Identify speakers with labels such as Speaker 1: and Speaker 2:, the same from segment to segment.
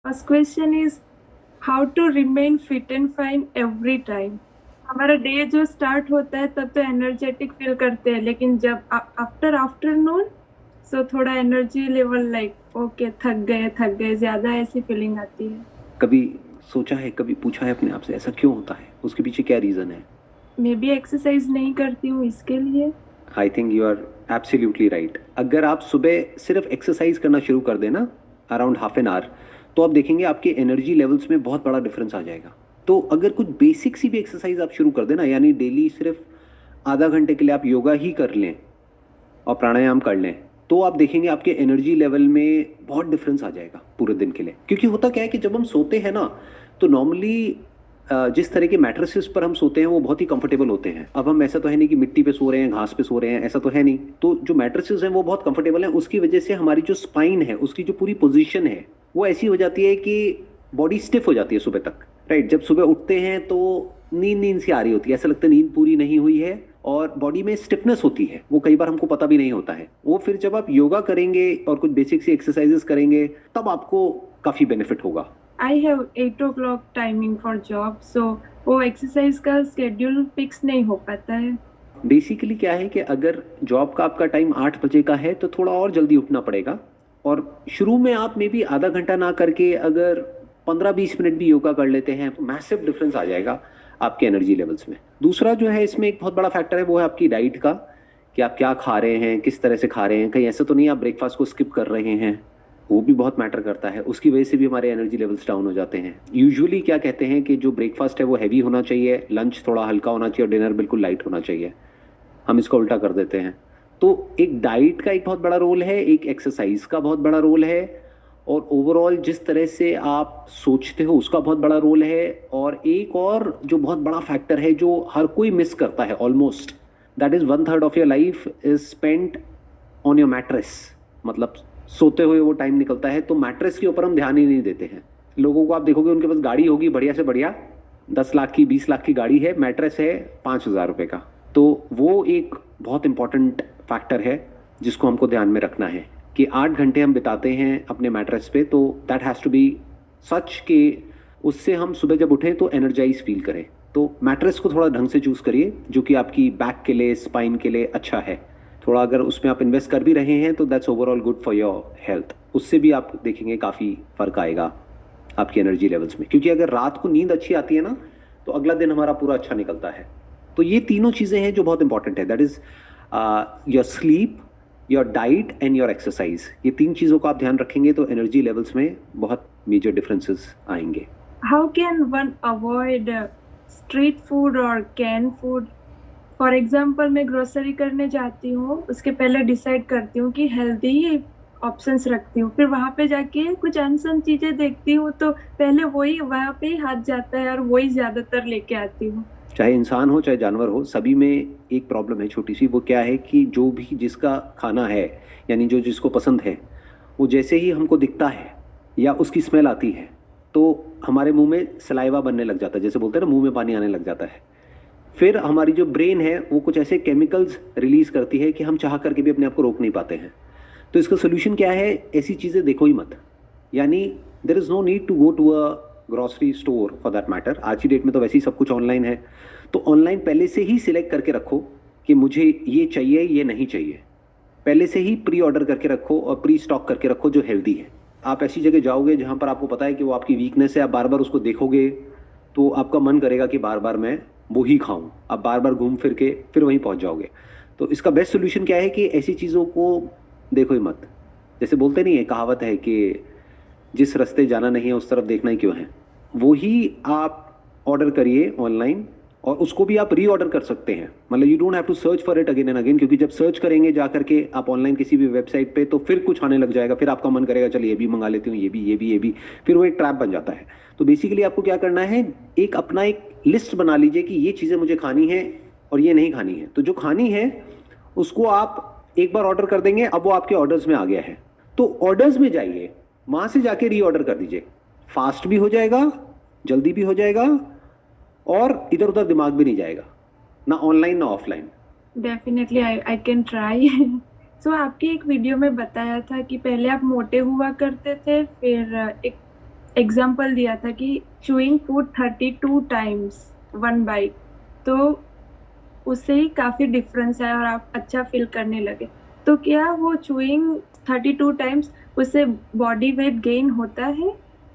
Speaker 1: First question is how to remain fit and fine every time. हमारा day जो start होता है तब तो एनर्जेटिक फील करते हैं, लेकिन जब आफ्टर आफ्टरनून सो थोड़ा एनर्जी लेवल लाइक ओके थक गए ज्यादा ऐसी फीलिंग आती है।
Speaker 2: कभी सोचा है, कभी पूछा है अपने आप से ऐसा क्यों होता है, उसके पीछे क्या रीज़न है?
Speaker 1: मे बी एक्सरसाइज नहीं करती हूँ इसके लिए।
Speaker 2: I think you are absolutely right. अगर आप सुबह सिर्फ एक्सरसाइज करना शुरू कर देना अराउंड हाफ एन आवर, तो आप देखेंगे आपके एनर्जी लेवल्स में बहुत बड़ा डिफरेंस आ जाएगा। तो अगर कुछ बेसिक सी भी एक्सरसाइज आप शुरू कर देना, यानी डेली सिर्फ आधा घंटे के लिए आप योगा ही कर लें और प्राणायाम कर लें, तो आप देखेंगे आपके एनर्जी लेवल में बहुत डिफरेंस आ जाएगा पूरे दिन के लिए। क्योंकि होता क्या है कि जब हम सोते हैं ना, तो नॉर्मली जिस तरह के मैट्रेसेस पर हम सोते हैं वो बहुत ही कंफर्टेबल होते हैं। अब हम ऐसा तो है नहीं कि मिट्टी पे सो रहे हैं, घास पे सो रहे हैं, ऐसा तो है नहीं। तो जो मैट्रेसेस हैं वो बहुत कंफर्टेबल हैं, उसकी वजह से हमारी जो स्पाइन है, उसकी जो पूरी पोजीशन है वो ऐसी हो जाती है कि बॉडी स्टिफ हो जाती है सुबह तक। राइट, जब सुबह उठते हैं तो नींद नींद सी आ रही होती है, ऐसा लगता है नींद पूरी नहीं हुई है और बॉडी में स्टिफनेस होती है, वो कई बार हमको पता भी नहीं होता है। वो फिर जब आप योगा करेंगे और कुछ बेसिक सी एक्सरसाइजेस करेंगे तब आपको काफी बेनिफिट होगा।
Speaker 1: I have 8 o'clock timing for job, so वो एक्सरसाइज का शेड्यूल फिक्स नहीं हो पाता है।
Speaker 2: बेसिकली क्या है कि अगर जॉब का आपका टाइम 8 बजे का है तो थोड़ा और जल्दी उठना पड़ेगा। और शुरू में आप मे बी आधा घंटा ना करके अगर 15-20 मिनट भी योगा कर लेते हैं तो मैसिव डिफरेंस आ जाएगा आपके एनर्जी लेवल्स में। दूसरा जो है इसमें एक बहुत बड़ा फैक्टर है, वो है आपकी डाइट का, कि आप क्या खा रहे हैं, किस तरह से खा रहे हैं। कहीं ऐसा तो नहीं आप ब्रेकफास्ट को स्किप कर रहे हैं, वो भी बहुत मैटर करता है। उसकी वजह से भी हमारे एनर्जी लेवल्स डाउन हो जाते हैं। यूजुअली क्या कहते हैं कि जो ब्रेकफास्ट है वो हैवी होना चाहिए, लंच थोड़ा हल्का होना चाहिए और डिनर बिल्कुल लाइट होना चाहिए। हम इसको उल्टा कर देते हैं। तो एक डाइट का एक बहुत बड़ा रोल है, एक एक्सरसाइज का बहुत बड़ा रोल है, और ओवरऑल जिस तरह से आप सोचते हो उसका बहुत बड़ा रोल है। और एक और जो बहुत बड़ा फैक्टर है जो हर कोई मिस करता है almost, that is 1/3 of your life is spent on your mattress. मतलब सोते हुए वो टाइम निकलता है, तो मैट्रेस के ऊपर हम ध्यान ही नहीं देते हैं। लोगों को आप देखोगे उनके पास गाड़ी होगी बढ़िया से बढ़िया, 10 लाख की 20 लाख की गाड़ी है, मैट्रेस है 5,000 रुपए का। तो वो एक बहुत इंपॉर्टेंट फैक्टर है जिसको हमको ध्यान में रखना है कि 8 घंटे हम बिताते हैं अपने मैट्रेस पे, तो दैट हैज़ टू बी सच कि उससे हम सुबह जब उठें तो एनर्जाइज फील करें। तो मैट्रेस को थोड़ा ढंग से चूज़ करिए जो कि आपकी बैक के लिए, स्पाइन के लिए अच्छा है। थोड़ा अगर उसमें आप इन्वेस्ट कर भी रहे हैं तो that's overall good for your health. उससे भी आप देखेंगे काफ़ी फ़र्क आएगा आपकी एनर्जी लेवल्स में। क्योंकि अगर रात को नींद अच्छी आती है ना, तो अगला दिन हमारा पूरा अच्छा निकलता है। तो ये तीनों चीज़ें हैं जो बहुत इंपॉर्टेंट है, that is your sleep, your diet and your exercise. ये तीन चीज़ों का आप ध्यान रखेंगे तो एनर्जी लेवल्स में बहुत मेजर डिफरेंसेस आएंगे।
Speaker 1: How can one avoid street food और कैन फूड? फॉर एग्जाम्पल मैं ग्रोसरी करने जाती हूँ, उसके पहले डिसाइड करती हूँ कि हेल्दी ऑप्शंस रखती हूँ, फिर वहां पे जाके कुछ अनसन चीजें देखती हूँ तो पहले वही वहां पे ही हाथ जाता है और वही ज्यादातर लेके आती हूँ।
Speaker 2: चाहे इंसान हो चाहे जानवर हो, सभी में एक प्रॉब्लम है छोटी सी। वो क्या है कि जो भी जिसका खाना है, यानी जो जिसको पसंद है, वो जैसे ही हमको दिखता है या उसकी स्मेल आती है तो हमारे मुंह में सलाइवा बनने लग जाता है, जैसे बोलते हैं ना, मुंह में पानी आने लग जाता है। फिर हमारी जो ब्रेन है वो कुछ ऐसे केमिकल्स रिलीज करती है कि हम चाह करके भी अपने आप को रोक नहीं पाते हैं। तो इसका सोल्यूशन क्या है? ऐसी चीज़ें देखो ही मत। यानी there is no need to go to a grocery store for that matter. आज की डेट में तो वैसे ही सब कुछ ऑनलाइन है। तो ऑनलाइन पहले से ही सिलेक्ट करके रखो कि मुझे ये चाहिए, ये नहीं चाहिए। पहले से ही प्री ऑर्डर करके रखो और प्री स्टॉक करके रखो जो हेल्दी है। आप ऐसी जगह जाओगे जहां पर आपको पता है कि वो आपकी वीकनेस है, आप बार बार उसको देखोगे तो आपका मन करेगा कि बार बार मैं वो ही खाऊं। आप बार बार घूम फिर के फिर वहीं पहुंच जाओगे। तो इसका बेस्ट सोल्यूशन क्या है कि ऐसी चीज़ों को देखो ही मत। जैसे बोलते नहीं है, कहावत है कि जिस रास्ते जाना नहीं है उस तरफ देखना ही क्यों है। वो ही आप ऑर्डर करिए ऑनलाइन, और उसको भी आप री ऑर्डर कर सकते हैं। मतलब you don't have to search for it again and again, क्योंकि जब सर्च करेंगे जा करके आप ऑनलाइन किसी भी वेबसाइट पे तो फिर कुछ आने लग जाएगा, फिर आपका मन करेगा चलिए ये भी मंगा लेती हूँ, ये भी ये भी ये भी, फिर वो एक ट्रैप बन जाता है। तो बेसिकली आपको क्या करना है, एक अपना एक लिस्ट बना लीजिए कि ये चीज़ें मुझे खानी है और ये नहीं खानी है। तो जो खानी है उसको आप एक बार ऑर्डर कर देंगे, अब वो आपके ऑर्डर्स में आ गया है। तो ऑर्डर्स में जाइए, वहां से जाके री ऑर्डर कर दीजिए। फास्ट भी हो जाएगा, जल्दी भी हो जाएगा, और इधर उधर दिमाग भी नहीं जाएगा, ना ऑनलाइन ना offline.
Speaker 1: Definitely I I can try. So आपकी एक वीडियो में बताया था कि पहले आप मोटे हुआ करते थे, फिर एक एग्जाम्पल दिया था कि चूइंग फूड 32 टाइम्स 1 बाइट, तो उससे ही काफी डिफरेंस है और आप अच्छा फील करने लगे। तो क्या वो चूइंग 32 टाइम्स उससे बॉडी वेट गेन होता है?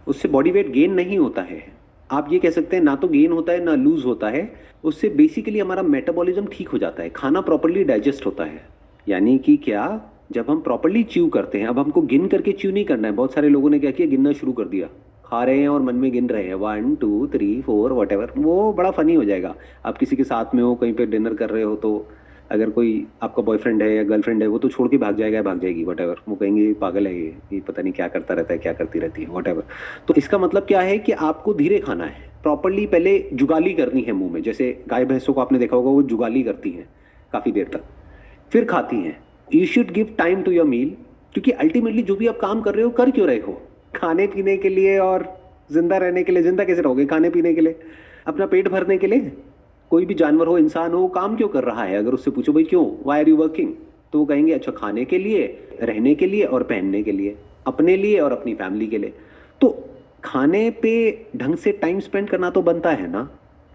Speaker 2: उससे बॉडी वेट गेन नहीं होता है। आप ये कह सकते हैं ना तो गेन होता है ना लूज होता है। उससे बेसिकली हमारा मेटाबॉलिज्म ठीक हो जाता है, खाना प्रॉपरली डाइजेस्ट होता है। यानी कि क्या, जब हम प्रॉपरली च्यू करते हैं, अब हमको गिन करके च्यू नहीं करना है। बहुत सारे लोगों ने क्या किया, गिनना शुरू कर दिया, खा रहे हैं और मन में गिन रहे हैं 1 2 3 4 वट एवर। वो बड़ा फनी हो जाएगा। आप किसी के साथ में हो, कहीं पे डिनर कर रहे हो, तो अगर कोई आपका बॉयफ्रेंड है या गर्लफ्रेंड है, वो तो छोड़ के भाग जाएगा, भाग जाएगी वट एवर। वो कहेंगे ये पागल है, ये पता नहीं क्या करता रहता है, क्या करती रहती है, वट एवर। तो इसका मतलब क्या है कि आपको धीरे खाना है, प्रॉपरली पहले जुगाली करनी है मुंह में। जैसे गाय भैंसों को आपने देखा होगा, वो जुगाली करती हैं काफी देर तक, फिर खाती हैं। You should give time to your meal, क्योंकि अल्टीमेटली जो भी आप काम कर रहे हो, कर क्यों रहे हो? खाने पीने के लिए और जिंदा रहने के लिए। जिंदा कैसे रहोगे? खाने पीने के लिए, अपना पेट भरने के लिए। कोई भी जानवर हो, इंसान हो, काम क्यों कर रहा है? अगर उससे पूछो भाई क्यों, वाई आर यू वर्किंग, तो वो कहेंगे अच्छा खाने के लिए, रहने के लिए और पहनने के लिए, अपने लिए और अपनी फैमिली के लिए। तो खाने पे ढंग से टाइम स्पेंड करना तो बनता है ना,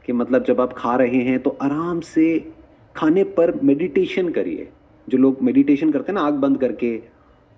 Speaker 2: कि मतलब जब आप खा रहे हैं तो आराम से खाने पर मेडिटेशन करिए। जो लोग मेडिटेशन करते हैं ना, आंख बंद करके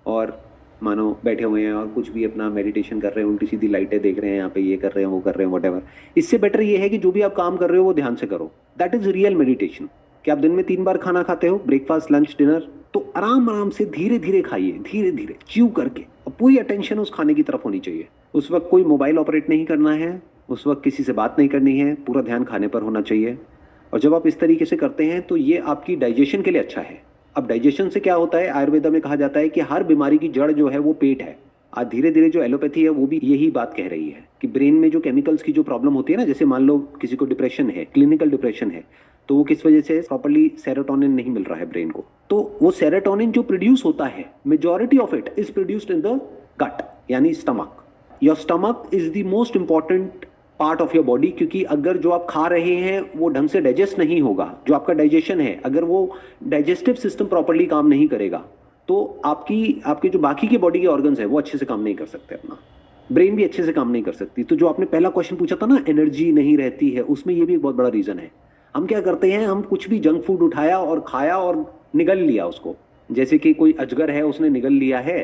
Speaker 2: और मानो बैठे हुए हैं और कुछ भी अपना मेडिटेशन कर रहे हैं, उल्टी सीधी लाइटें देख रहे हैं, यहाँ पे ये कर रहे हैं, वो कर रहे हैं, व्हाटएवर। इससे बेटर ये है कि जो भी आप काम कर रहे हो वो ध्यान से करो। That is real meditation. कि आप दिन में 3 बार खाना खाते हो, ब्रेकफास्ट लंच डिनर, तो आराम आराम से धीरे धीरे खाइए, धीरे धीरे च्यू करके, और पूरी अटेंशन उस खाने की तरफ होनी चाहिए। उस वक्त कोई मोबाइल ऑपरेट नहीं करना है, उस वक्त किसी से बात नहीं करनी है, पूरा ध्यान खाने पर होना चाहिए। और जब आप इस तरीके से करते हैं तो ये आपकी डाइजेशन के लिए अच्छा है। अब डाइजेशन से क्या होता है, आयुर्वेदा में कहा जाता है कि हर बीमारी की जड़ जो है वो पेट है। आज धीरे धीरे जो एलोपैथी है वो भी यही बात कह रही है कि ब्रेन में जो केमिकल्स की जो प्रॉब्लम होती है ना, जैसे मान लो किसी को डिप्रेशन है, क्लिनिकल डिप्रेशन है, तो वो किस वजह से, प्रॉपर्ली सेरोटोनिन नहीं मिल रहा है ब्रेन को। तो वो सेरोटोनिन जो प्रोड्यूस होता है, majority of it is produced in the gut, यानी stomach. Your stomach is the most important part of your body, क्योंकि अगर जो आप खा रहे हैं वो ढंग से डाइजेस्ट नहीं होगा, जो आपका डाइजेशन है, अगर वो डाइजेस्टिव सिस्टम प्रॉपर्ली काम नहीं करेगा, तो आपके जो बाकी के बॉडी के ऑर्गन्स है वो अच्छे से काम नहीं कर सकते, अपना ब्रेन भी अच्छे से काम नहीं कर सकती। तो जो आपने पहला क्वेश्चन पूछा था ना, एनर्जी नहीं रहती है, उसमें ये भी एक बहुत बड़ा रीजन है। हम क्या करते हैं, हम कुछ भी जंक फूड उठाया और खाया और निगल लिया उसको। जैसे कि कोई अजगर है, उसने निगल लिया है,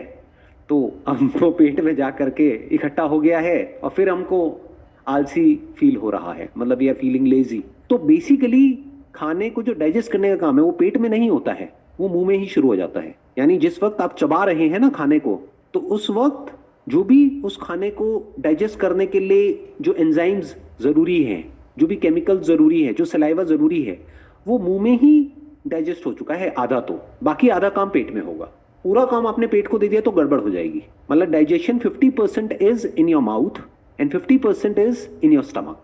Speaker 2: तो हमको पेट में जा करके इकट्ठा हो गया है, और फिर हमको आलसी फील हो रहा है, मतलब वी आर फीलिंग लेजी। तो बेसिकली खाने को जो डाइजेस्ट करने का काम है वो पेट में नहीं होता है, वो मुंह में ही शुरू हो जाता है। यानी जिस वक्त आप चबा रहे हैं ना खाने को, तो उस वक्त जो भी उस खाने को डाइजेस्ट करने के लिए जो एंजाइम्स जरूरी हैं, जो भी केमिकल जरूरी है, जो सलाइवा जरूरी है, वो मुंह में ही डाइजेस्ट हो चुका है आधा। तो बाकी आधा काम पेट में होगा। पूरा काम आपने पेट को दे दिया तो गड़बड़ हो जाएगी। मतलब digestion 50% is in your mouth and 50% is in your stomach.